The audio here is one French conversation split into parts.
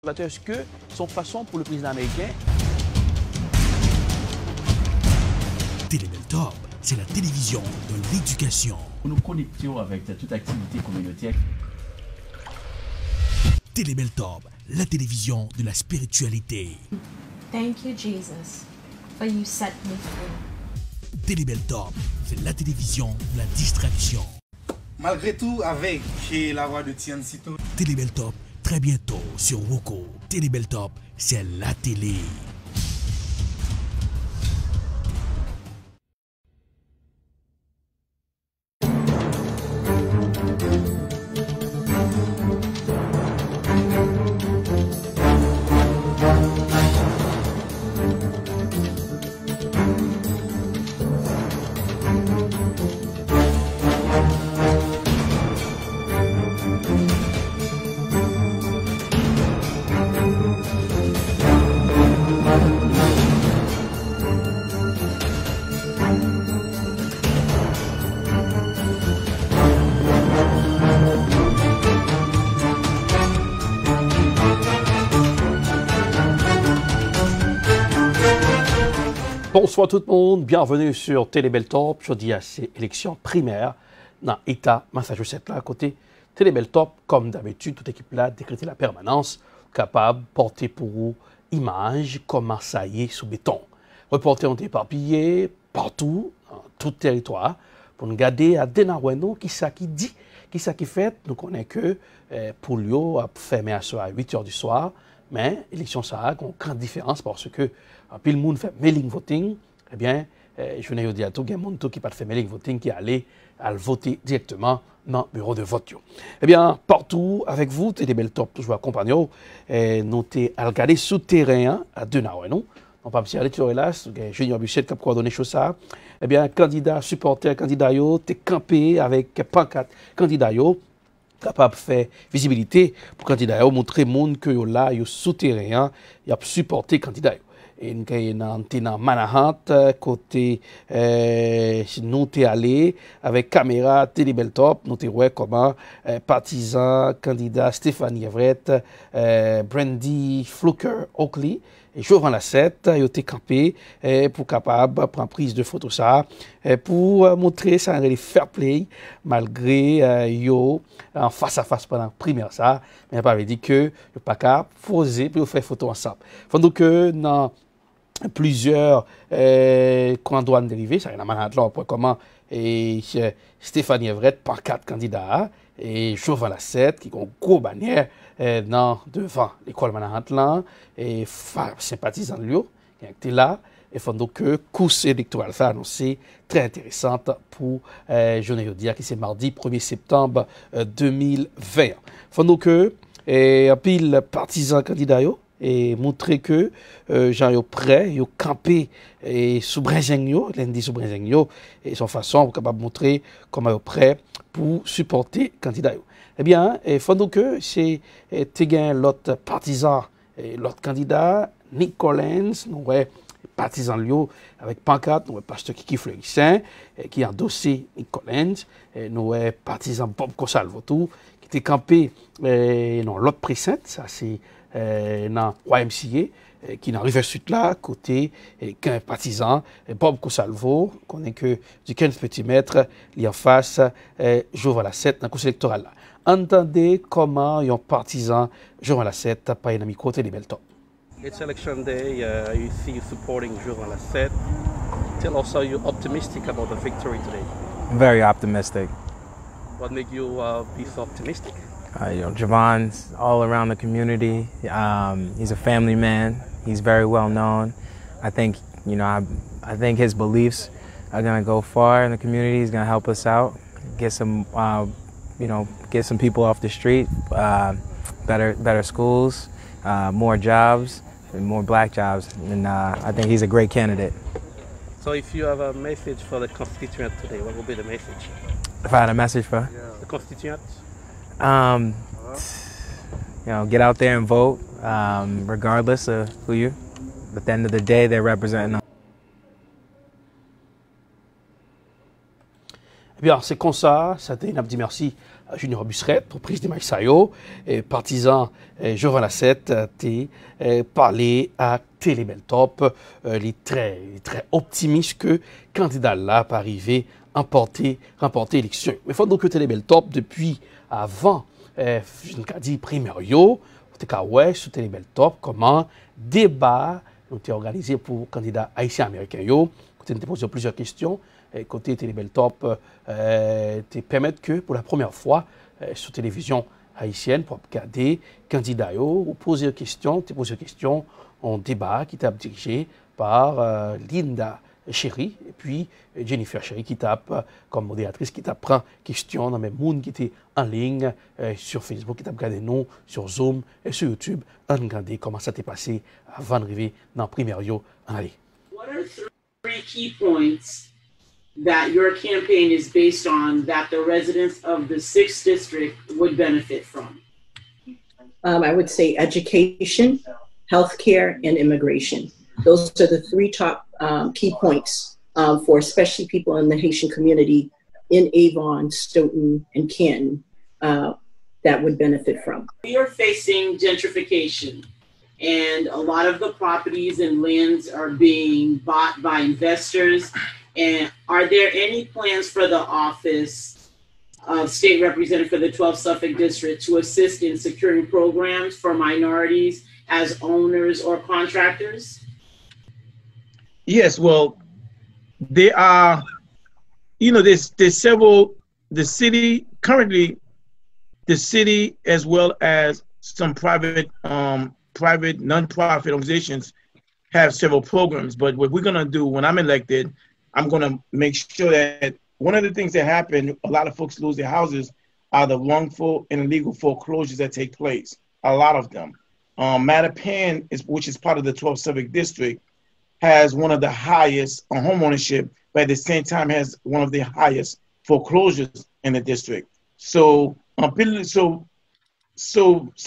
Est-ce que son façon pour le président américain? Télébel-Top, c'est la télévision de l'éducation. Nous nous connections avec toute activité communautaire. Télébel-Top, la télévision de la spiritualité. Thank you, Jesus, for you set me free. Télébel-Top, c'est la télévision de la distraction. Malgré tout, avec la voix de Tian Sito. Télébel-Top, très bientôt sur Woko. Télébel-Top, c'est la télé. Bonsoir tout le monde, bienvenue sur Télébel-Top. Jeudi, c'est élection primaire dans l'État Massachusetts. Là, à côté Télébel-Top, comme d'habitude, toute équipe là décréter la permanence, capable de porter pour vous image comment ça y est sous béton. Reporter ont éparpillé partout, dans tout territoire, pour nous garder à Denaweno, qui ça qui dit, qui ça qui fait. Nous connaissons que pour lui, a fermé à 8 h du soir, mais l'élection ça a une grande différence parce que puis le monde fait mailing voting, eh bien, je venais dire à tout le monde qui n'a pas fait mailing voting, qui allait à voter directement dans le bureau de vote. Eh bien, partout avec vous, Télébel-Top, toujours accompagné, nous avons regardé souterrain à Denaweno. On pas aller sur là, Junior Buchet qui a coordonné ça. Eh bien, candidat, supporter, candidat, t'es campé avec pancarte, candidat, capable de faire visibilité pour candidat, montrer au monde que là, il y a souterrain, il y a supporter candidat. Et nous sommes Manahat, côté nous sommes allés avec caméra Télébel-Top, nous sommes vu comment partisans, candidats Stéphanie Everett, Brandy Fluker Oakley, et Jovan Lassette, ils ont été campés pour capable de prendre prise de photo ça, pour montrer ça en fair play, malgré yo en face à face pendant la primaire ça, mais pas dit que le pas capable poser pour faire photo ensemble. Donc que dans plusieurs coins douane dérivés, ça y a Manhattan, comment et Stéphanie Everett par 4 candidats et Jovan Lassette qui ont une grosse bannière devant l'école Manhattan et sympathisant de lui qui étaient là et font donc que course électorale ça annoncé très intéressante pour journée aujourd'hui qui c'est mardi 1er septembre 2020. Font donc que un pile partisans candidats et montrer que gens yo prêt yo campé et sous Brézengno lundi sous Brézengno et son façon pour capable montrer comment yo prêt pour supporter candidat. Eh bien faut donc que c'est gain l'autre partisan et l'autre candidat Nick Collins nous partisan Lio avec pancarte nous pasteur Kiki Fleurissin qui a endossé Nick Collins et nous partisan Bob Consalvo tout qui était campé dans l'autre précinct ça c'est dans YMCA qui dans River Sud là côté qu'un partisan Bob Consalvo connaît que du 15 petit mètre il en face Jovan Lassette dans le conseil électoral là. Entendez comment un partisan Jovan Lassette par un ami côté Télébel-Top. It's election day. You see you supporting Jovan Lassette. Tell us how you're optimistic about the victory today. Very optimistic. What makes you be so optimistic? Javon's all around the community. He's a family man. He's very well known. I think, I think his beliefs are going to go far in the community. He's going to help us out, get some, get some people off the street, better schools, more jobs, and more black jobs. And I think he's a great candidate. So if you have a message for the constituent today, what would be the message? If I had a message for? The constituent? Get out there and vote, regardless of who you. At the end of the day, they're representing. Eh bien, c'est comme ça, ça a été, on a dit merci Junior Busret, pour prise de Sayo, partisan Jovan Lassette, a parlé à Télébeltop, il est très optimiste que le candidat là peut arriver à remporter l'élection. Mais il faut donc que Télébeltop, depuis avant, je ne dis primaire, ouais, sur Télébeltop, comment débat ont été organisé pour le candidat haïtien-américain. Nous avons posé plusieurs questions. Côté Télébeltop, permettre que pour la première fois sur télévision haïtienne, pour regarder candidat ou poser des questions en débat qui est dirigé par Linda Chéri et puis Jennifer Chéri qui tape comme modératrice, qui prend question dans le monde qui était en ligne sur Facebook, qui tape regardé nous sur Zoom et sur YouTube, on regarder comment ça s'est passé avant d'arriver dans le premier en allée. What are three key points that your campaign is based on that the residents of the 6th district would benefit from? I would say education, healthcare, and immigration. Those are the three top key points for especially people in the Haitian community in Avon, Stoughton, and Canton that would benefit from. We are facing gentrification, and a lot of the properties and lands are being bought by investors. And are there any plans for the office of state representative for the 12th Suffolk District to assist in securing programs for minorities as owners or contractors? Yes, well, there are, there's several, the city, currently, the city as well as some private nonprofit organizations have several programs. But what we're going to do when I'm elected, I'm going to make sure that one of the things that happen, a lot of folks lose their houses, are the wrongful and illegal foreclosures that take place, a lot of them. Mattapan, which is part of the 12th Suffolk District, has one of the highest on home ownership, but at the same time has one of the highest foreclosures in the district. So ça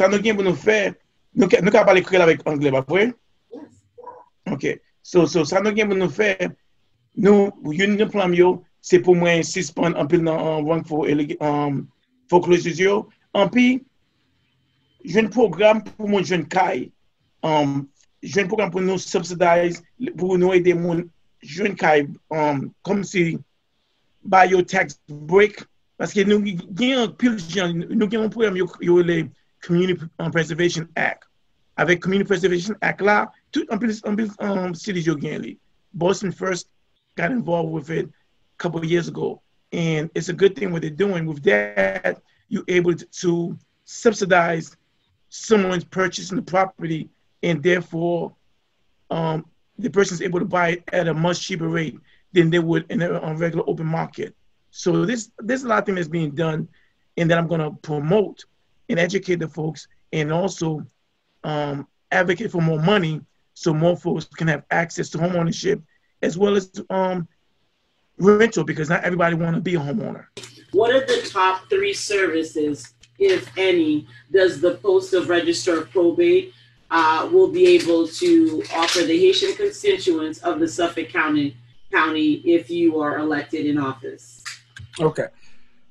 nous gagne pour nous faire, nous capable parler créole avec anglais, pas vrai? OK. So ça nous gagne pour nous faire, nous une plan yo, c'est pour moi suspendre un peu dans wrongful foreclosures yo, en puis jeune programme pour mon jeune caille. Jeune programme pour nous subsidize, pour nous aider mon jeune caille, comme si bio tax break, parce que nous avons un programme, le Community Preservation Act. Avec Community Preservation Act là, tout un peu cities yo gagne. Boston First got involved with it a couple of years ago, and it's a good thing what they're doing. With that, you're able to subsidize someone's purchasing the property, and therefore the person is able to buy it at a much cheaper rate than they would in a regular open market. So there's a lot of things that's being done, and that I'm going to promote and educate the folks, and also advocate for more money so more folks can have access to home ownership as well as rental, because not everybody want to be a homeowner. What are the top 3 services, if any, does the post of Register of Probate will be able to offer the Haitian constituents of the Suffolk County if you are elected in office? Okay.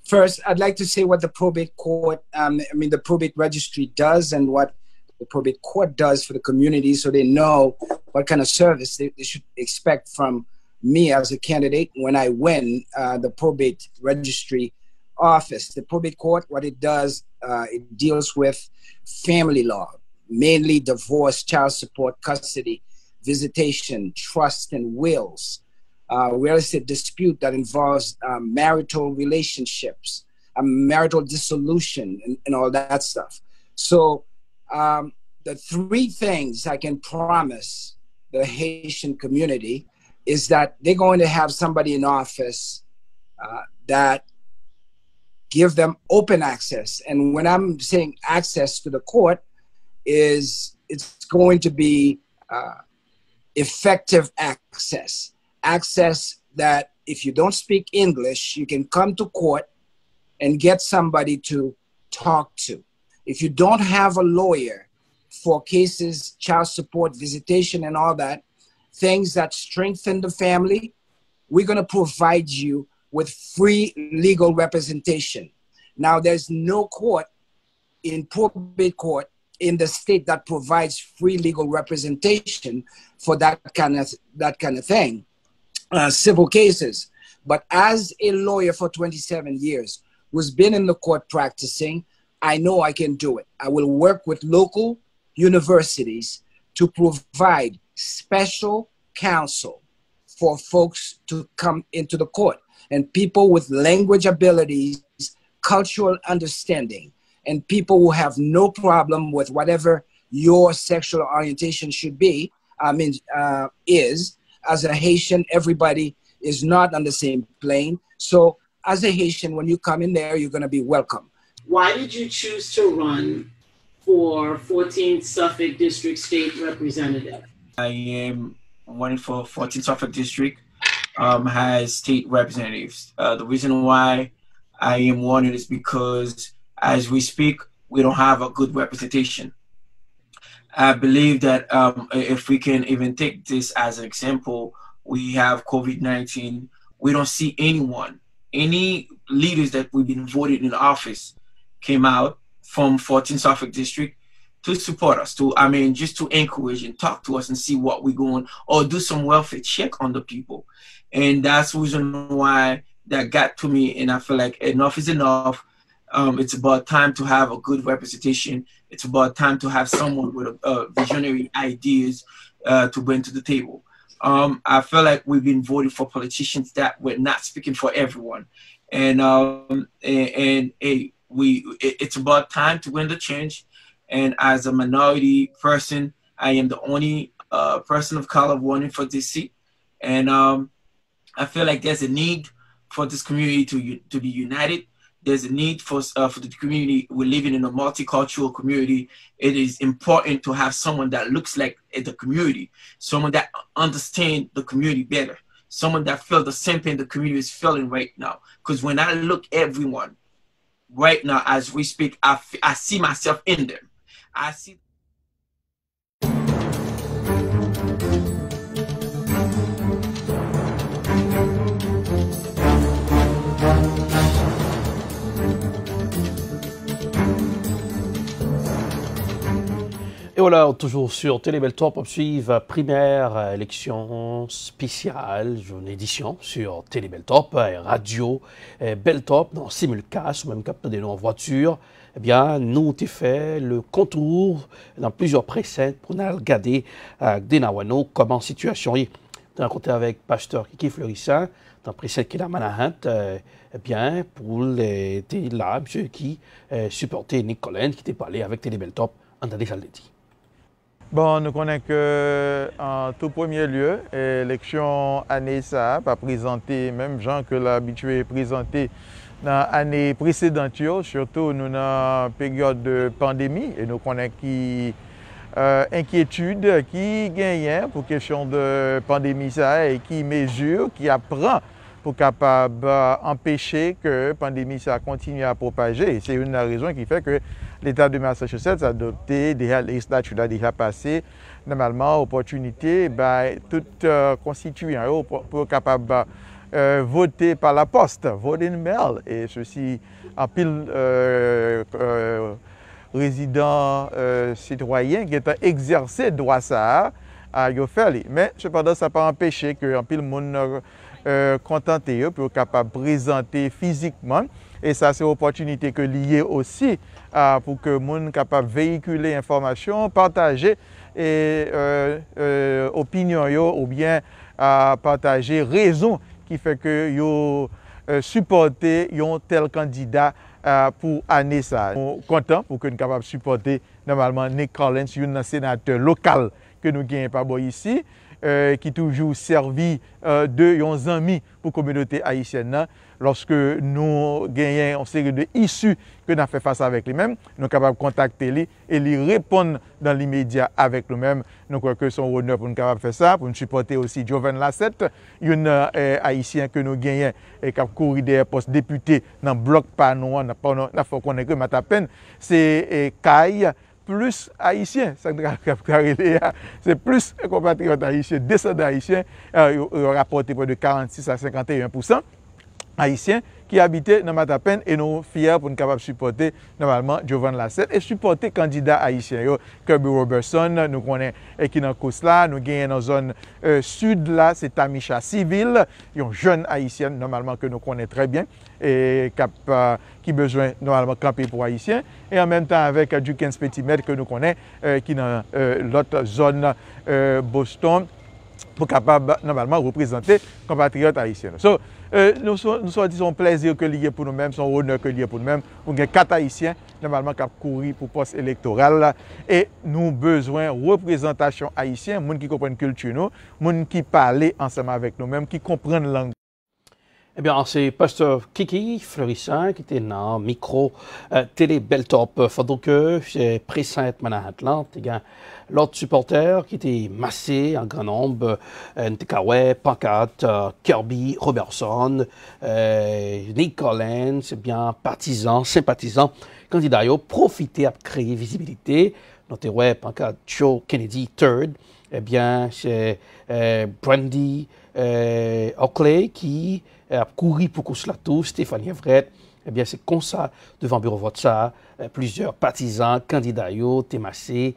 First, I'd like to say what the probate court, the probate registry does and what the probate court does for the community, so they know what kind of service they should expect from me as a candidate when I win the probate registry office. The probate court, what it does, it deals with family law, mainly divorce, child support, custody, visitation, trust, and wills. Real estate dispute that involves marital relationships, marital dissolution, and all that stuff. So the 3 things I can promise the Haitian community is that they're going to have somebody in office that give them open access. And when I'm saying access to the court, it's going to be effective access. Access that if you don't speak English, you can come to court and get somebody to talk to. If you don't have a lawyer for cases, child support, visitation, and all that, things that strengthen the family, we're going to provide you with free legal representation. Now, there's no court in probate court in the state that provides free legal representation for that kind of thing, civil cases. But as a lawyer for 27 years, who's been in the court practicing, I know I can do it. I will work with local universities to provide special counsel for folks to come into the court, and people with language abilities, cultural understanding, and people who have no problem with whatever your sexual orientation should be, is. As a Haitian, everybody is not on the same plane. So as a Haitian, when you come in there, you're going to be welcome. Why did you choose to run for 14th Suffolk District State Representative? I am running for 14th Suffolk District, has state representatives. The reason why I am running is because as we speak, we don't have a good representation. I believe that if we can even take this as an example, we have COVID-19. We don't see anyone, any leaders that we've been voted in office came out from 14th Suffolk District to support us, just to encourage and talk to us and see what we're going, or do some welfare check on the people. And that's the reason why that got to me, and I feel like enough is enough. It's about time to have a good representation. It's about time to have someone with visionary ideas to bring to the table. I feel like we've been voting for politicians that were not speaking for everyone. And it's about time to win the change. And as a minority person, I am the only person of color running for this seat. And I feel like there's a need for this community to be united. There's a need for the community. We're living in a multicultural community. It is important to have someone that looks like the community, someone that understands the community better, someone that feels the same thing the community is feeling right now. Because when I look at everyone right now as we speak, I see myself in them. I see. Et voilà, toujours sur Télé Beltop, on suit primaire élection spéciale, une édition sur Télé Beltop, radio Beltop, dans simulcast, ou même capté des noms en voiture. Eh bien, nous avons fait le contour dans plusieurs précèdes pour nous regarder des Nawano, comment la situation est. Nous avons rencontré avec Pasteur Kiki Fleurissin, dans le précède qui est à Manahant, eh bien, pour les là, monsieur qui supportait Nick Collins, qui était parlé avec Télé Beltop, en Tandé Saldetti. Bon, nous connaissons que en tout premier lieu, l'élection année ça pas présenté même gens que l'habitué présenté dans l'année précédente, surtout nous dans période de pandémie et nous connaissons qui inquiétude qui gagne pour question de pandémie ça et qui mesure qui apprend pour capable empêcher que la pandémie ça continue à propager. C'est une raison qui fait que l'État de Massachusetts a adopté déjà les législature déjà passé normalement opportunité tout constituant pour capable voter par la poste, voting mail et ceci en pile résidents citoyens qui ont exercé droit ça à faire. Mais cependant ça n'a pas empêché que en pile monde contenté pour capable présenter physiquement et ça c'est une opportunité que liée aussi pour que le monde capable véhiculer information, partager et opinion ou bien partager raison qui fait que yo supporter un tel candidat pour année ça. Content pour que nous capable supporter normalement Nick Collins, un sénateur local que nous gagnons pas ici. Qui toujours servi de nos amis pour la communauté haïtienne. Lorsque nous gagnons une série d'issues que nous avons fait face avec lui-même, nous sommes capables de contacter lui et lui répondre dans l'immédiat avec nous-mêmes. Nous croyons que c'est un honneur pour nous capables de faire ça, pour nous supporter aussi Joven Lassette, un haïtien que nous gagnons et qui a couru des postes députés dans le bloc Panois, nous faut qu'on ait que Matapen, c'est Caille. Plus haïtiens, c'est plus compatriotes haïtiens, descendants haïtiens, rapporté près de 46 à 51% haïtiens qui habitait dans Matapen et nous fiers pour nous capables de supporter normalement Jovan Lassette et supporter candidat haïtien yo Kirby Robertson nous connaît et qui dans course là nous gagnons dans zone sud là c'est Tamisha Civil un jeune haïtien normalement que nous connaissons très bien et qui besoin normalement camper pour haïtien et en même temps avec Dukens Petit-Maître que nous connaissons qui dans l'autre zone Boston pour capable normalement représenter compatriotes haïtiens. So, nous sommes plaisir que lié pour nous-mêmes, son honneur que lié pour nous-mêmes. Nous avons 4 haïtiens normalement qui ont couru pour poste électoral et nous avons besoin de représentation haïtienne, gens qui comprennent la culture, gens qui parlent ensemble avec nous-mêmes, qui comprennent la langue. Eh bien, c'est Pasteur Kiki Fleurissin qui était dans le micro télé Beltop. Donc, c'est Pré-Sainte Manhattan. Il y a l'autre supporter qui était massé en grand nombre. Ntekawe, Pancarte, Kirby Robertson, Nick Collins, c'est bien partisans, sympathisants, candidats. Profiter à créer visibilité. Notez, Pancarte Joe Kennedy III. Eh bien, c'est Brandy Oakley qui a couru pour cela tout, Stéphanie Everett, eh bien c'est comme ça, devant bureau vote ça, plusieurs partisans, candidats, témassés,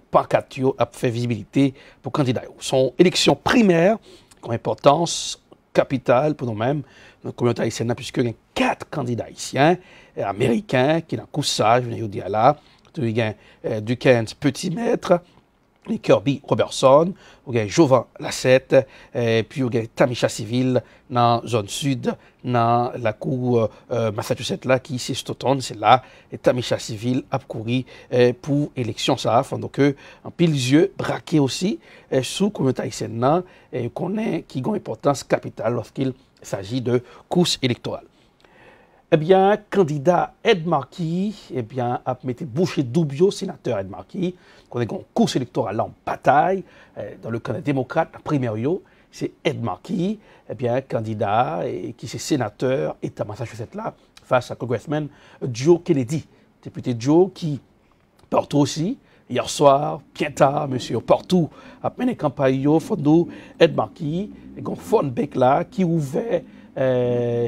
pancatio, a fait visibilité pour candidats. Son élection primaire, qui a importance capitale pour nous-mêmes, notre communauté haïtienne, puisque il y a 4 candidats haïtiens, américains, qui ont coussage, je veux dire là, il y a Dukens Petit-Maître, Kirby Robertson, Jovan Lassette, puis Tamisha Civil dans la zone sud, dans la cour Massachusetts, là, qui c'est cet automne, c'est là, et Tamisha Civil a couru pour l'élection, ça a donc en pile yeux, braqué aussi, sous communauté haïtienne, qui a une importance capitale lorsqu'il s'agit de course électorale. Eh bien, candidat Ed Markey, eh bien, a mis bouché double sénateur Ed Markey, qu'on a une course électorale en bataille, dans le camp des démocrates, la première, c'est Ed Markey, eh bien, candidat qui est sénateur et à Massachusetts là, face à Congressman Joe Kennedy. Député Joe qui, partout aussi, hier soir, bien tard, monsieur, partout, a mené campagne, fondou Ed Markey, et un Fonbec là, qui ouvert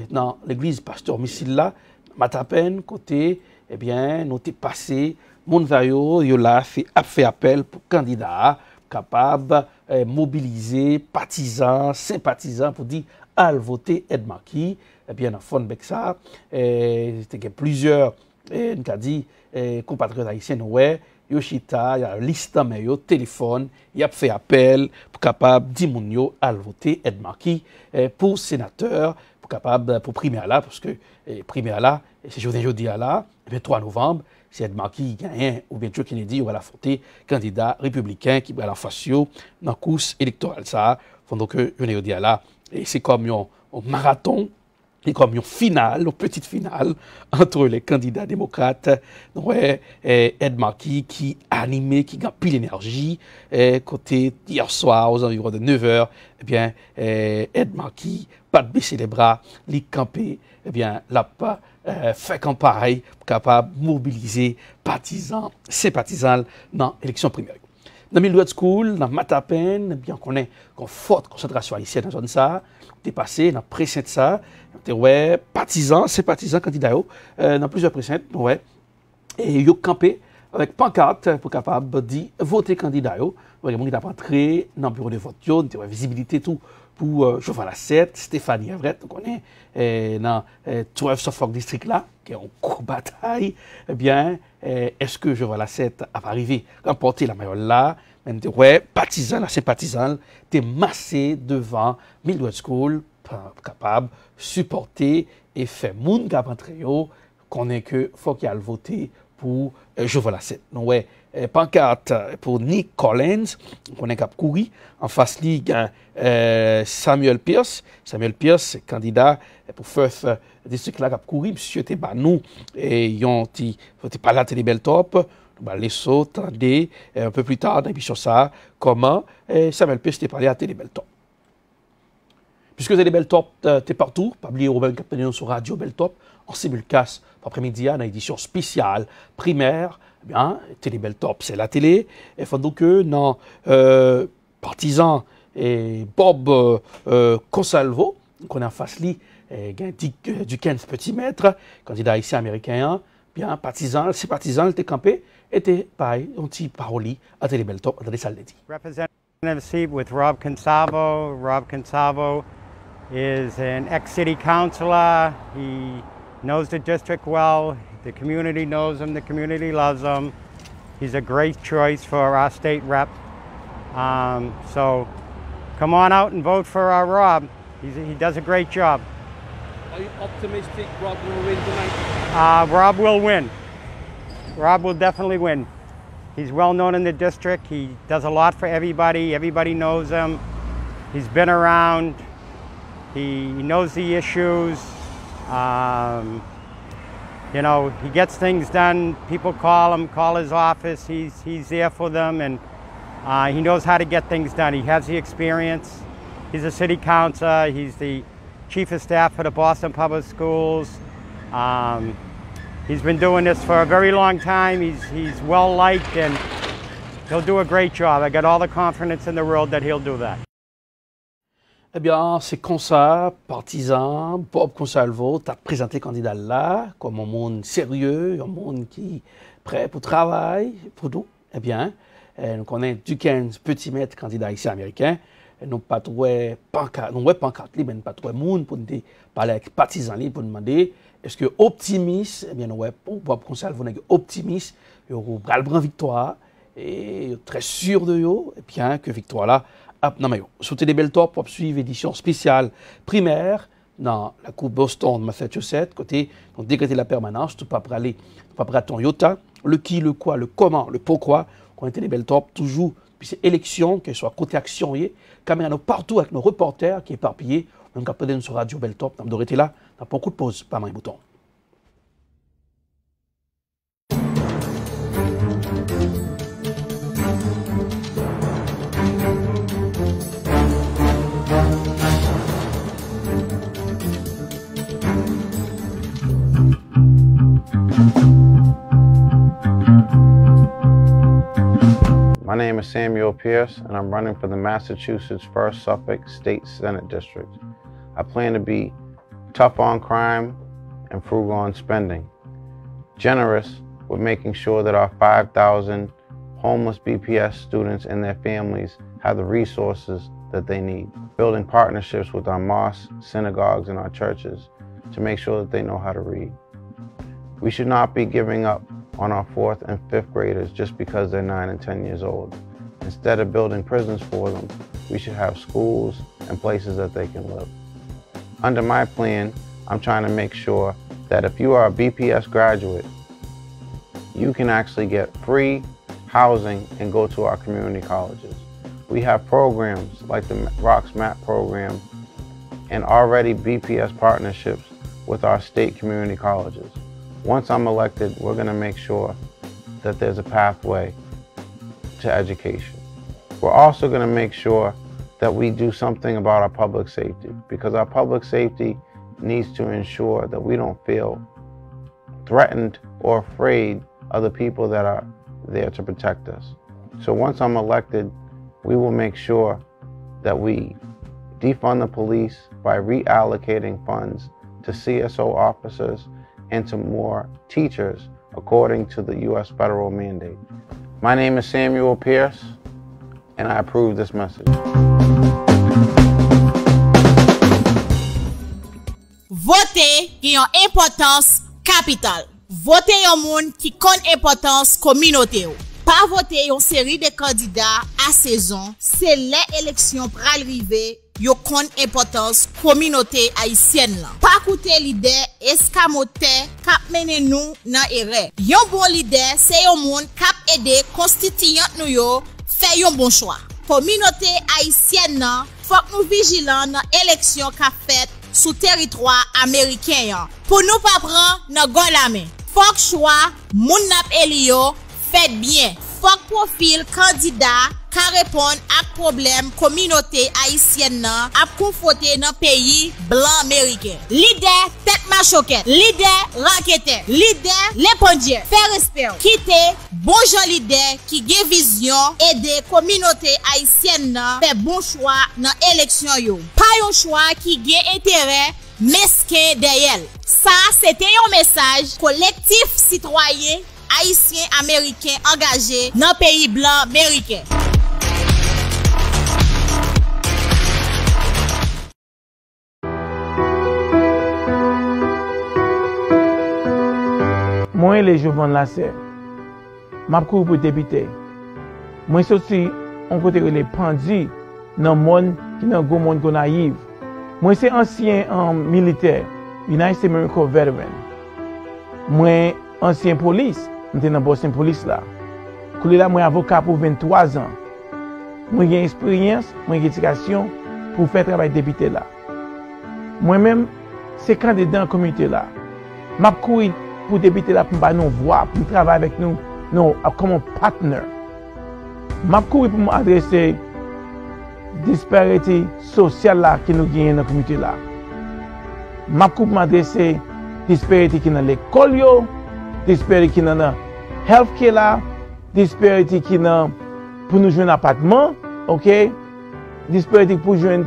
dans l'église Pasteur Missile là, Matapen, côté, eh bien, nous t'es passé, mon vaillot, il a fait appel pour candidats capables de mobiliser partisans, sympathisants pour dire à voter Ed Markey. Eh bien, dans fond avec ça, c'était plusieurs, on a dit, compatriotes haïtiens, ouais, Yoshita, il y a liste de téléphone, il a fait appel pour capable de dire à voter Ed Markey pour sénateur, pour capable pour primaire là, parce que primaire là, c'est jeudi là, le 3 novembre, c'est Ed Markey qui gagne, ou bien Joe Kennedy, ou va la voter candidat républicain qui va la face dans la course électorale. Ça, donc jeudi là, et c'est comme un marathon. Et comme une finale, une petite finale entre les candidats démocrates, ouais, Ed Markey qui animé, qui a pile d'énergie, côté hier soir aux environs de 9h, eh bien, Ed Markey, pas de baisser les bras, les camper, eh bien, l'a fait campagne pour capable de mobiliser partisans, sympathisants dans l'élection primaire. Dans Mildred School, dans Matapen, bien qu'on ait une forte concentration haïtienne dans la zone ça, dépassé dans précinct ça, ouais, partisans, sympathisants, candidats, dans plusieurs précints, ouais, et ils ont campé avec pancarte pour capable de dire voter candidat, ouais, ils ont entré dans le bureau de vote, ils ont visibilité tout pour Jovan Lassette, Stéphanie Everett, on connaît, dans 12 Suffolk District là, qui est en cours bataille, eh bien, est-ce que Jovan Lassette a arrivé à remporter la maillot là? Ouais, partisans, sympathisants, t'es massé devant Mildred School, capable de supporter et faire moun qui a rentré, qu'on est que faut qu'il y ait voté pour Jovan Lassette. Donc, ouais, pancarte pour Nick Collins, qu'on est cap courir en face ligue Samuel Pierce. Samuel Pierce, c'est candidat pour First District là cap courir, monsieur t'es ba nous et yon ti pas la télé Beltop. Les sauts, attendez, un peu plus tard dans l'émission ça, comment Samuel Pierce t'est parlé à Télé Beltop. Puisque Télé Beltop t'es partout, pas oublier Robin Capitaine sur Radio Beltop, en simulcast, après-midi, dans l'édition spéciale primaire, eh bien, Télé Beltop, c'est la télé, et faut donc que non, partisan et Bob Consalvo, qu'on a en face lui, Dickens Petit-Maître, candidat ici américain, bien partisan, ses partisans étaient campés, étaient pareil, un petit paroli à Télébeltop, dans les salles d'édit. Representative seat with Rob Consalvo. Rob Consalvo is an ex-city councilor. He knows the district well. The community knows him. The community loves him. He's a great choice for our state rep. So come on out and vote for our Rob. He does a great job. Are you optimistic Rob will win tonight? Rob will win. Rob will definitely win. He's well known in the district. He does a lot for everybody. Everybody knows him. He's been around. He knows the issues. You know, he gets things done. People call him, call his office. He's there for them, and he knows how to get things done. He has the experience. He's a city councilor. He's the chief of staff for the Boston Public Schools. He's been doing this for a very long time. He's well liked, and he'll do a great job. I got all the confidence in the world that he'll do that. Eh bien, c'est comme ça, partisan, Bob Consalvo t'a présenté candidat là comme un monde sérieux, un monde qui est prêt pour travailler, pour tout. Eh bien, nous connaissons Dickens Petit-Maître, candidat ici américain. Nous pas trop pancarte, nous pancarte libre, mais pas trop monde pour nous parler avec partisans pour demander est-ce que optimiste, eh bien, nous pour Bob Consalvo, nous optimiste, il y aura une victoire et très sûr de yo, et bien que victoire là. Sous Télébeltop, pour suivre l'édition spéciale primaire dans la Coupe Boston de Massachusetts, côté donc décréter la permanence, tout pas pour aller, pas pour ton iota, le qui, le quoi, le comment, le pourquoi, qu'on a Télébeltop toujours, puis c'est élection, qu'elle soit côté action, caméra partout avec nos reporters qui est éparpillés, même qu'après sur Radio Beltop, on devrait être là, dans beaucoup de pauses, pas mal bouton. My name is Samuel Pierce, and I'm running for the Massachusetts 1st Suffolk State Senate District. I plan to be tough on crime and frugal on spending, generous with making sure that our 5,000 homeless BPS students and their families have the resources that they need, building partnerships with our mosques, synagogues, and our churches to make sure that they know how to read. We should not be giving up on our 4th and 5th graders just because they're 9 and 10 years old. Instead of building prisons for them, we should have schools and places that they can live. Under my plan, I'm trying to make sure that if you are a BPS graduate, you can actually get free housing and go to our community colleges. We have programs like the Rocks MAP program and already BPS partnerships with our state community colleges. Once I'm elected, we're going to make sure that there's a pathway to education. We're also going to make sure that we do something about our public safety, because our public safety needs to ensure that we don't feel threatened or afraid of the people that are there to protect us. So once I'm elected, we will make sure that we defund the police by reallocating funds to CSO officers and to more teachers according to the U.S. federal mandate. My name is Samuel Pierce, and I approve this message. Voter qui a une importance capitale. Voter un monde qui connaît importance communauté. Pas voter une série de candidats à saison, c'est l'élection pour arriver. Yo kon importance communauté haïtienne là. Pas écouter leader escamoté k'ap mène nous nan erreur. Yon bon leader c'est yon monde k'ap aider constituant nous yo fait yon bon choix. Communauté haïtienne nan faut nous vigilant dans élection qu'a fait sous territoire américain. Pour nous pas prendre nan gon la main. Faut choix moun nap elio fait bien. Faut profil candidat ka répondre à problème communauté haïtienne nan ap conforter dans pays blanc américain. Leader tête machoquette, leader raquette, leader l'épondier, fait respect, quitter bon gens leader qui gen vision aider communauté haïtienne nan fait bon choix dans élection yo. Pas un choix qui gen intérêt mesquin derrière. Ça, c'était un message collectif citoyen haïtien américain engagé dans le pays blanc américain. Moi, les Jovan Lassé, m'a couru pour député. Moi, c'est aussi on côté les pandis dans le monde qui est un gros monde naïf. Moi, c'est ancien militaire, United States Marine Corps veteran. Moi, ancien police, j'étais dans Boston Police là. Coulé là, moi, avocat pour 23 ans. Moi, j'ai expérience, moi, j'ai éducation pour faire travail député là. Moi-même, c'est candidat dans la communauté là. M'a couru pour député là, pour nous voir, pour travailler avec nous, comme un partenaire. Je couru pour m'adresser disparité sociale là qui nous gagne dans la communauté là. Je couru pour m'adresser disparité qui dans l'école, disparité qui dans le healthcare là, disparité qui dans pour nous jouer un appartement, ok? Disparité pour jouer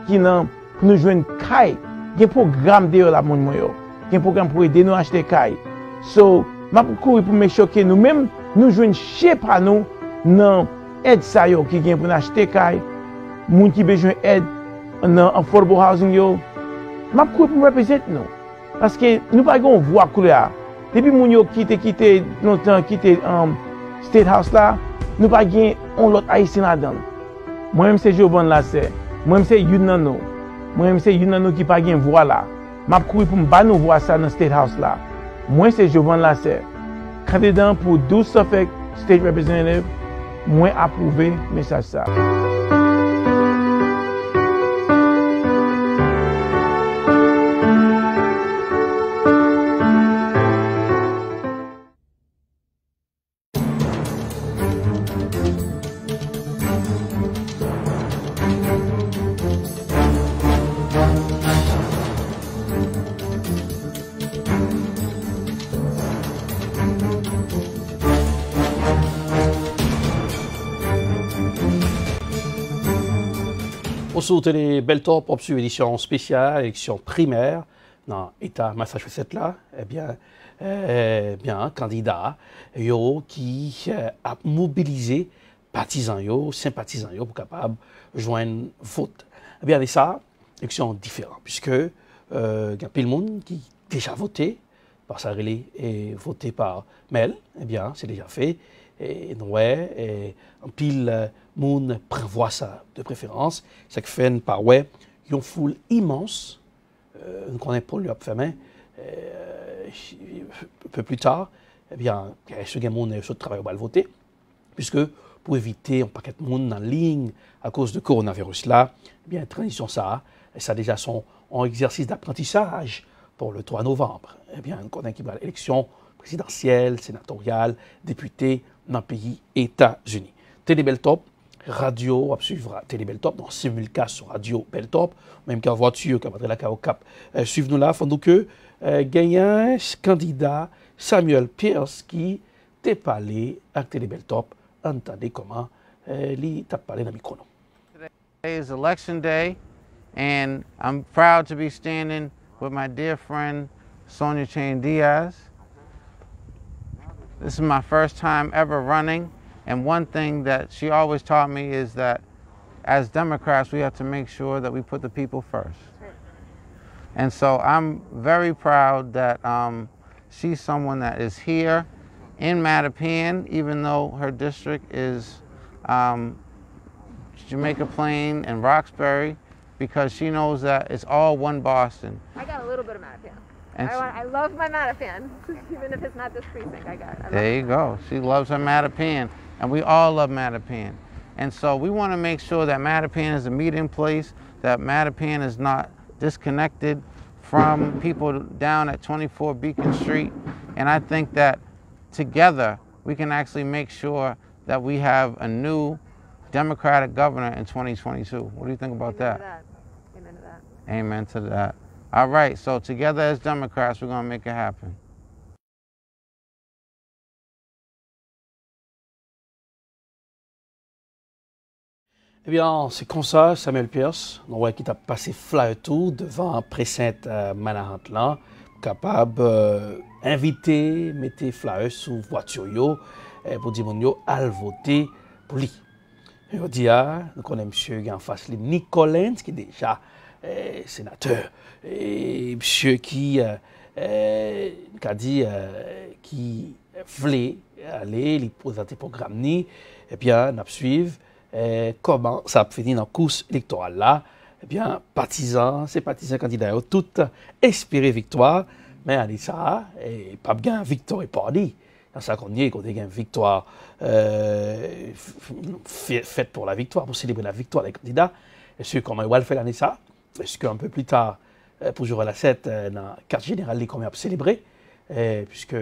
qui dans pour nous jouer une caille. Il y a un programme de la monde moyo. Il y a un programme pour aider nous à acheter caille. So, je couru pour me choquer nous-mêmes, nous jouons chez par nous dans l'aide ça yo qui vient pour acheter caille, moun qui besoin d'aide dans affordable housing yo. Je couru pour représenter nous. Parce que nous pas gon voix couleur. Depuis moun yo quitté longtemps quitté State House là, nous pas gain on l'autre haïtien là-dedans. Moi-même c'est Jovan Lassé. Moi-même c'est une nan nous. Moi-même c'est une nan nous qui pas gain voix là. Je couru pour me battre nous voir ça dans State House là. Moi, c'est Jovan Lassé, candidat pour 12 Suffolk State Representative. Moi, approuvé le message ça. Sur Télé Beltop, on suit édition spéciale, élection primaire dans l'État Massachusetts là, bien candidat yo qui a mobilisé partisans yo, sympathisants yo pour capable joindre vote. Eh bien, avec ça, élection différente puisque il y a plein de monde qui déjà voté par sa relais et voté par Mel. Eh bien, c'est déjà fait. Et ouais, et en pile moun prévoit ça de préférence, ça qui fait par ouais, une foule immense, nous connaissons pas lui fait main, un peu plus tard, eh bien, ce que moun ce travail va le voter, puisque pour éviter un paquet de monde en ligne à cause de coronavirus là, eh bien, transition ça a déjà son exercice d'apprentissage pour le 3 novembre. Eh bien, nous connaissons qu'il y a l'élection présidentielle, sénatoriale, député dans le pays États-Unis. Télé Beltop, radio, on suivra Télé Beltop, dans simulcast sur radio Beltop, même qu'en voiture, comme la au Cap. Suivez-nous là, fondons que gagnant candidat Samuel Pierce qui t'a parlé à Télé Beltop, entendez comment il t'a parlé dans le micro. Today is election day, and I'm proud to be standing with my dear friend Sonia Chain Diaz. This is my first time ever running, and one thing that she always taught me is that as Democrats, we have to make sure that we put the people first. And so I'm very proud that she's someone that is here in Mattapan, even though her district is Jamaica Plain and Roxbury, because she knows that it's all one Boston. I got a little bit of Mattapan. And I love my Mattapan, even if it's not this precinct. There you go. She loves her Mattapan, and we all love Mattapan. And so we want to make sure that Mattapan is a meeting place, that Mattapan is not disconnected from people down at 24 Beacon Street. And I think that together we can actually make sure that we have a new Democratic governor in 2022. What do you think about that? Amen to that. Amen to that. All right, so together as Democrats, we're going to make it happen. Eh bien, c'est comme ça, Samuel Pierce, qui t'a passé flyer tout devant précinct Manhattan là, capable d'inviter, mettre flyer sous voiture pour dire à voter pour lui. Je dis, nous connaissons M. en face, Nick Collins, qui est déjà sénateur, et M. qui a dit qui voulait aller, il présenter le programme, et bien, nous suivons. Comment ça a fini dans la course électorale là, eh bien, sympathisants candidats ont tout espéré victoire, mais à dit ça, et pas bien victoire et party. Dans ça qu'on y est, qu'on a une victoire faite pour la victoire, pour célébrer la victoire des candidats. Est-ce comment il va le faire l'année ça? Est-ce qu'un peu plus tard, pour jouer à la 7, dans la carte générale, comment il a célébré, puisque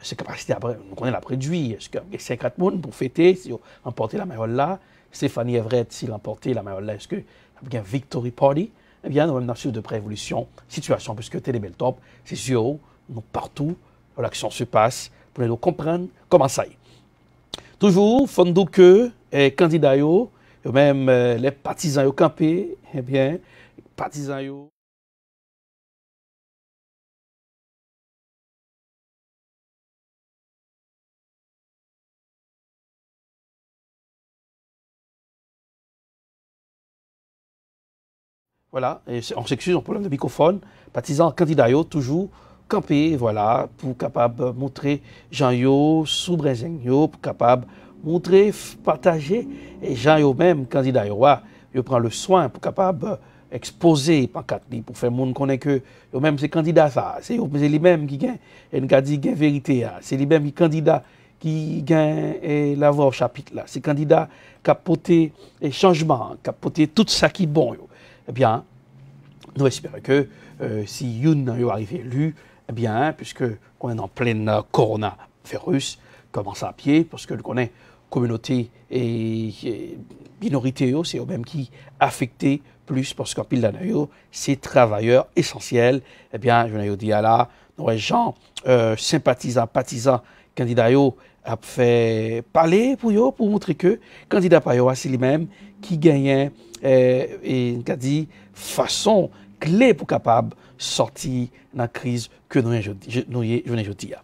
ses capacités, on connaît la préduit, est-ce qu'il y a 50 personnes pour fêter, si on emporté la maillot là? Stéphanie Everett, s'il a emporté la maillot là, est-ce qu'il y a un victory party? Eh bien, nous avons une de préévolution, situation, puisque Télébeltop, c'est sûr, nous partout, où l'action se passe, pour nous comprendre comment ça y est. Toujours, fondons que les candidats, même les partisans au campé, eh bien, les partisans voilà, et on s'excuse, on problème de microphone. Partisans, candidats, toujours camper, voilà, pour capable montrer Jean-Yo, sous Brésil, pour capable montrer, partager, et Jean-Yo même, candidat, il prend le soin pour capable exposer pancarte pour faire monde connaître que yo même c'est candidat ça, c'est lui-même qui gagne, et dit gagne vérité, c'est lui-même qui candidat qui gagne la voix au chapitre là, c'est candidat qui a porté changement, qui a porté tout ça qui est bon. Eh bien, nous espérons que si Youn arrive élu, eh bien, puisque on est en plein coronavirus, commence à pied, parce que nous connaissons communauté et minorité, c'est eux-mêmes qui affectés plus, parce qu'en pile d'année, c'est travailleurs essentiels. Eh bien, je vous dis là, nos gens sympathisants, partisans, candidats, a fait parler pour eux, pour montrer que candidat par eux, c'est lui-même qui gagne et qui a dit façon clé pour capable sortir de la crise que nous venons aujourd'hui.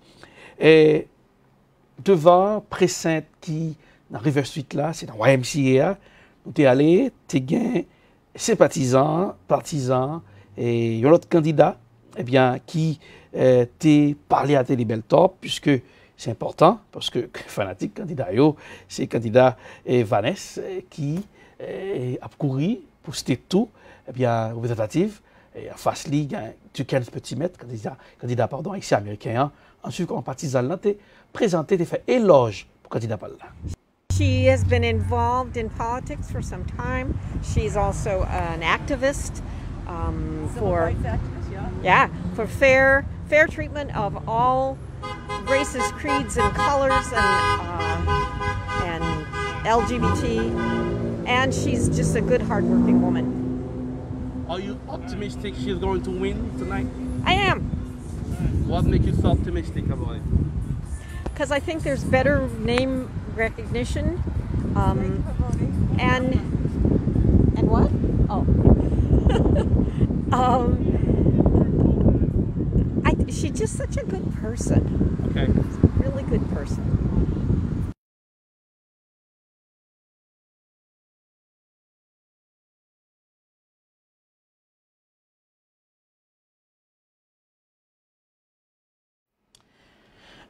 Et devant précinct qui dans River Street là, c'est dans YMCA, nous sommes allés, tu gain sympathisants, partisans et un autre candidat, eh bien qui t'es parlé à Télébeltop, puisque c'est important, parce que fanatique candidat, c'est candidat Vanessa qui a couru pour citer tout, eh bien, représentative, et en face ligue, tu 15 petits mètres, candidat pardon, ici américain, ensuite, comme partisan, tu es présenté, tu fait éloge pour candidat par là. She has been involved in politics for some time. She's also an activist for for fair treatment of all races, creeds, and colors, and LGBT. And she's just a good, hardworking woman. Are you optimistic she's going to win tonight? I am. What makes you so optimistic about it? Because I think there's better name recognition, and what? Oh, she's just such a good person. Okay. Really good person.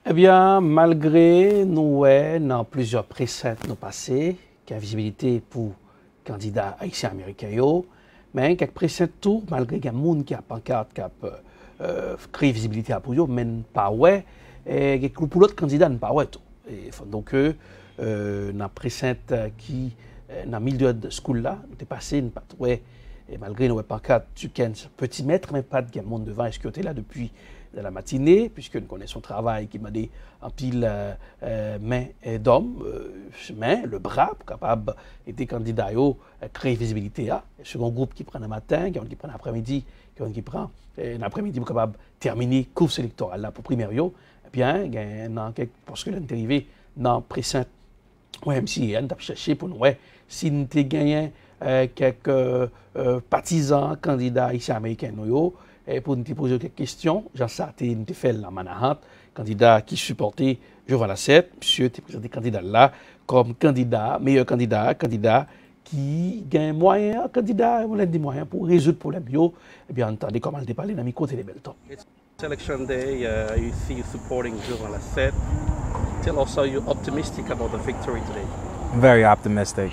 Eh bien, malgré nous, dans plusieurs précèdents nous passés, qui a visibilité pour candidats haïtiens américains, mais quelques précèdents tout, malgré qu'il y a des gens qui a pancarte, qui a créé visibilité pour eux, mais pas ouais, et pour l'autre candidat, pas ouais tout. Donc, dans précèdent qui, dans le milieu de school là, nous sommes passés, nous pas ouais, et malgré nos pancartes, tu as un petit mètre, mais pas de monde devant, est-ce que tu es là depuis de la matinée, puisque nous connaissons son travail qui m'a dit en pile main d'homme, mais le bras pour capable être candidat à créer visibilité. Le second groupe qui prend le matin, qui prend l'après-midi, qui prend l'après-midi pour capable terminer course électorale là pour primaire. Eh bien, parce que l'on est arrivé dans le précinct YMCA, nous avons cherché pour nous, si nous avons gagné quelques partisans, candidats ici américains, pour nous poser quelques questions. Jean Sarté, nous avons fait la Manahat, candidat qui supportait Jovan Lassette. Monsieur était présenté candidat là comme candidat, meilleur candidat qui gagne moyen, candidat, on a des moyens pour résoudre le problème. Eh bien, entendez comment elle parlé dans le micro Télébeltop. It's election day, you see you supporting Jovan Lassette. Tell us how you're optimistic about the victory today. I'm very optimistic.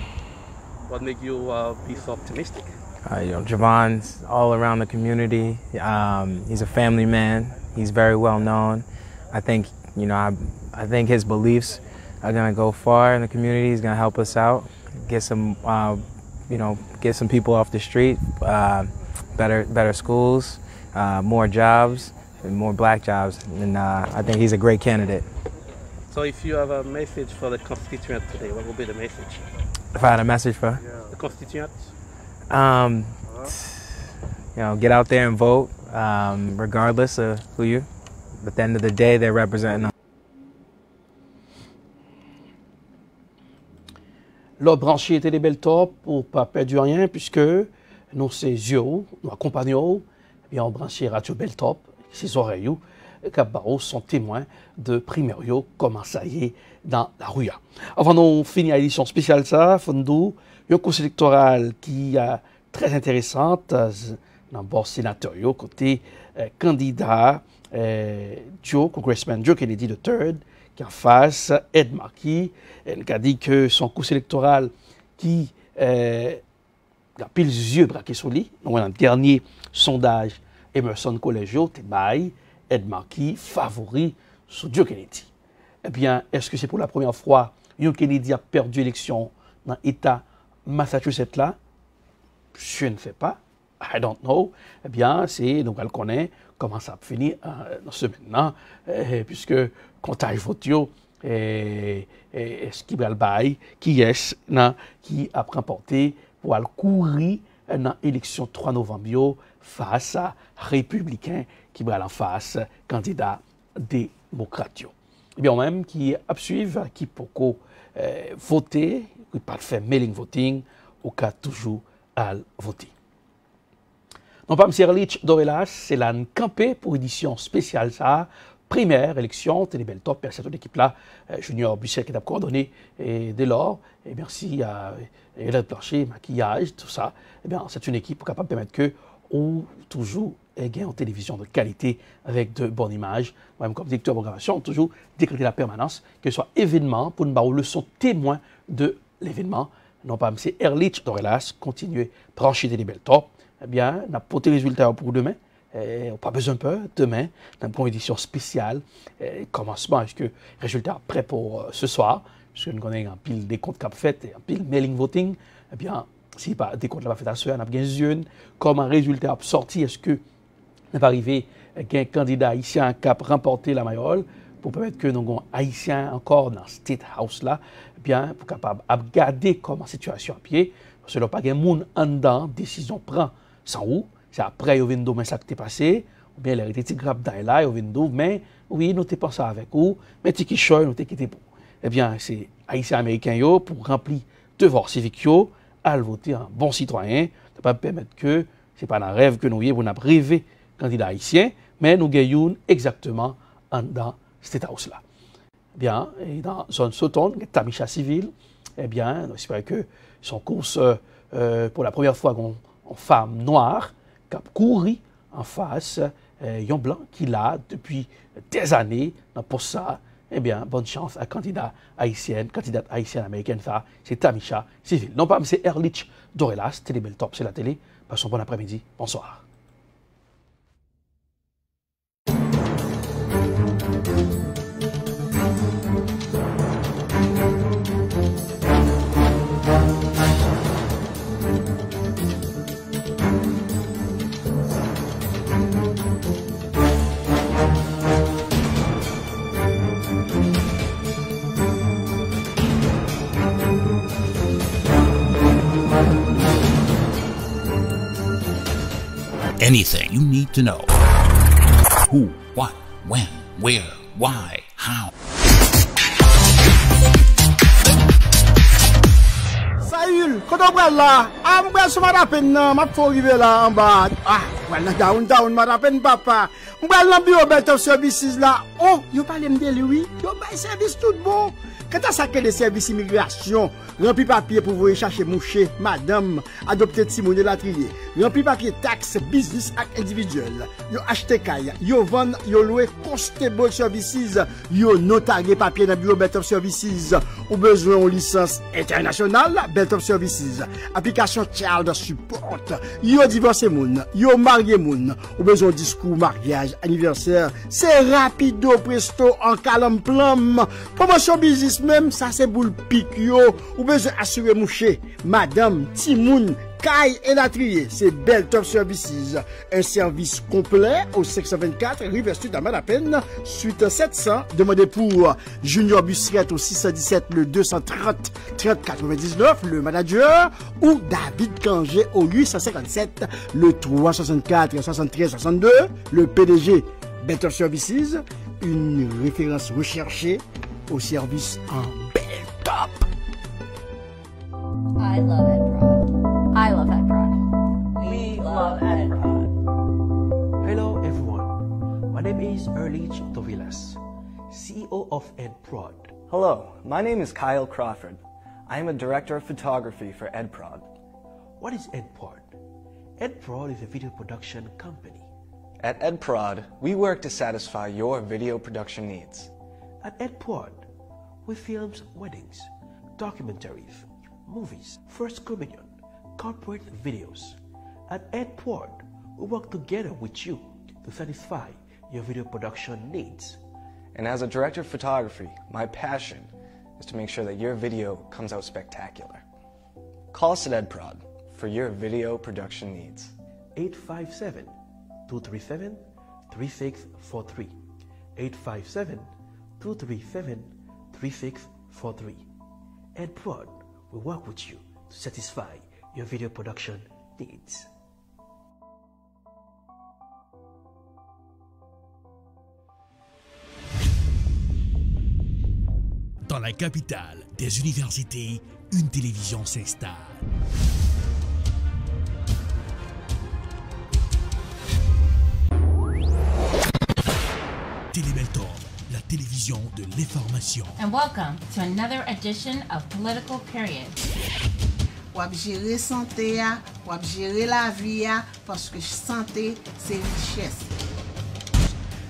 What makes you be so optimistic? Jovan's all around the community. He's a family man. He's very well known. I think, I think his beliefs are going to go far in the community. He's going to help us out, get some, get some people off the street, better schools, more jobs, and more black jobs. And I think he's a great candidate. So if you have a message for the constituent today, what will be the message? If I had a message for? The constituent? Get out there and vote, regardless of who you. At the end of the day, they're representing. Le branché Télébeltop pour ne pas perdre rien, puisque nous, ces yeux, nous accompagnons, eh bien, on branché Radio Beltop, ses oreilles, Cabaro sont témoins de primario, comment ça y est dans la rue. Avant de finir l'édition spéciale, ça, Fondou, il y a un conseil électoral qui est très intéressante dans le bord sénateur, côté candidat Congressman Joe Kennedy III, qui en face Ed Markey, qui a dit que son conseil électoral qui a pile les yeux braqués sur lui, dans le dernier sondage Emerson Collegio, Ed Markey favori sur Joe Kennedy. Eh bien, est-ce que c'est pour la première fois que Kennedy a perdu l'élection dans l'État Massachusetts là? Je ne sais pas. I don't know. Eh bien, nous le connaissons comment ça a fini dans ce maintenant, puisque comptage vote, est-ce qu'il va le bail, qui est-ce qui a remporté pour aller courir dans l'élection 3 novembre face à républicains qui va en face candidat démocrate. Et bien, même qui a suivi, qui peut voter, qui pas faire mailing voting, ou qui a toujours à voter. Non pas M. Erlich Dorelas, c'est la campé pour édition spéciale ça, primaire élection, Télébeltop, merci à toute l'équipe là, Junior Busset qui a coordonné, et dès lors, et merci à Hélène Plancher, maquillage, tout ça, et bien c'est une équipe capable de permettre que ou toujours gain en télévision de qualité avec de bonnes images. Moi-même, comme directeur de programmation, toujours décréter la permanence, que ce soit événement, pour nous avoir le son témoin de l'événement. Non pas M. Erlich Dorelas, continuer brancher Télébeltop. Eh bien, on a porté les résultats pour demain. On n'a pas besoin de peur. Demain, on a une édition spéciale. Commencement, est-ce que résultat prêt pour ce soir? Parce que nous connaissons un pile des comptes cap fait et un pile mailing voting. Eh bien, si pas des comptes là fait à ce on a bien une comme un résultat sorti, est-ce que n'est pas arrivé qu'un candidat haïtien cap remporter la mayole pour permettre que nous haïtiens encore dans State House là, eh bien pour capable de garder comment situation à pied, parce que là pas de monde en dedans, décision prend sans où, c'est après au window mais ça qui t'est passé, ou bien les été grave dans là au window mais oui nous t'es pensé avec ou mais tiki choy nous t'es quitté pour. Eh bien c'est haïtien américain yo pour remplir devoir civique yo à voter un bon citoyen, de pas permettre que c'est pas un rêve que nous y on a rêvé candidat haïtien, mais nous gagnons exactement dans cette house là. Bien, et dans zone Sauton, Tamisha civil, eh bien, on espère que son course pour la première fois une femme noire qui a couru en face un blanc qui l'a depuis des années pour ça. Eh bien, bonne chance à candidate haïtienne américaine, ça, c'est Tamisha civil. Non pas, mais c'est Erlich Dorelas, Télébeltop, c'est la télé. Passons bon après-midi. Bonsoir. Anything you need to know. Who, what, when, where, why, how. Jules, quand on va là, on va se mettre à peine, ma faut arriver là en bas. Ah, voilà, down, ma peine, papa. On va dans le bureau Belt Services là. Oh, yo parle de lui, yo bail service tout bon. Quand ça que les services immigration, rempli papier pour vous chercher moucher, madame, adopter Timon de la trier, rempli papier taxe, business ak individuel, yo acheter kaya, yo vend, yo loué constable services, yo notarié papier dans bureau Belt of Services, ou besoin de licence internationale, Belt of Services, application child support, yo divorcé moun, yo marié moun, ou besoin de discours mariage, anniversaire, c'est rapido presto en calme plum, promotion business même, ça c'est boule pique yo, ou besoin assurer moucher, madame, Timoun, Kai et la trier, c'est Belt of Services, un service complet au 624 River Street à Malapen, suite 700, demandez pour Junior Bussiette au 617 le 230 3099, le manager, ou David Kangé au 857 le 364 73 62, le PDG Belt of Services, une référence recherchée au service en bel top. I love EdProd. I love EdProd. We love EdProd. Hello everyone, my name is Erlich Tovilas, CEO of EdProd. Hello, my name is Kyle Crawford. I am a director of photography for EdProd. What is EdProd? EdProd is a video production company. At EdProd, we work to satisfy your video production needs. At EdProd, we film weddings, documentaries, movies, First Communion, corporate videos. At EdProd, we work together with you to satisfy your video production needs. And as a director of photography, my passion is to make sure that your video comes out spectacular. Call us at EdProd for your video production needs. 857-237-3643. 857-237-3643. EdProd will work with you to satisfy your video production needs. Dans la capitale des universités, une télévision s'installe. Télébeltop, la télévision de l'information. And welcome to another edition of Political Period. Wap gérer santé, wap gérer la vie, parce que santé, c'est richesse.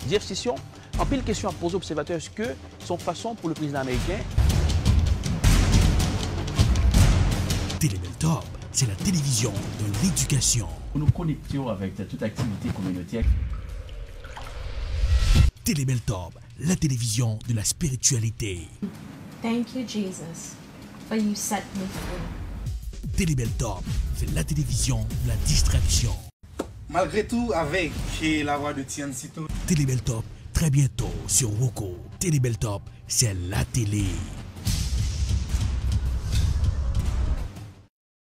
Jeff Session, en pile question à poser aux observateurs, est-ce que son façon pour le président américain? Télébeltop, c'est la télévision de l'éducation. Nous nous connections avec toute activité communautaire. Télébeltop, la télévision de la spiritualité. Thank you, Jesus, for you set me free. Télébeltop, c'est la télévision de la distraction. Malgré tout, avec la voix de Tiansito. Télébeltop, très bientôt sur Woko. Télébeltop, c'est la télé.